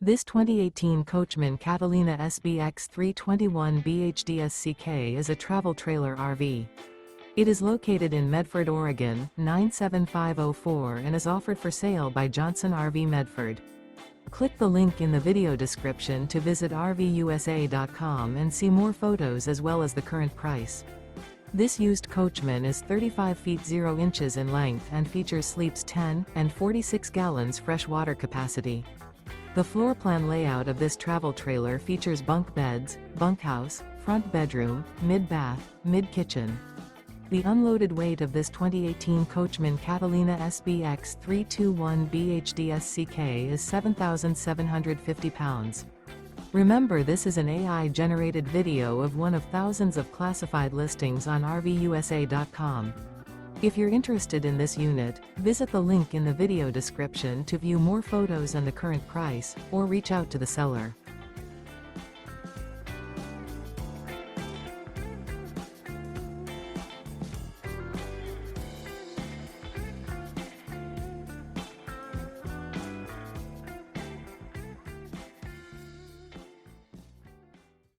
This 2018 Coachmen Catalina SBX 321 BHDSCK is a travel trailer RV. It is located in Medford, Oregon, 97504 and is offered for sale by Johnson RV Medford. Click the link in the video description to visit RVUSA.com and see more photos as well as the current price. This used Coachman is 35 feet 0 inches in length and features sleeps 10 and 46 gallons fresh water capacity. The floor plan layout of this travel trailer features bunk beds, bunkhouse, front bedroom, mid-bath, mid-kitchen. The unloaded weight of this 2018 Coachmen Catalina SBX 321 BHDSCK is 7,750 pounds. Remember, this is an AI-generated video of one of thousands of classified listings on RVUSA.com. If you're interested in this unit, visit the link in the video description to view more photos and the current price, or reach out to the seller.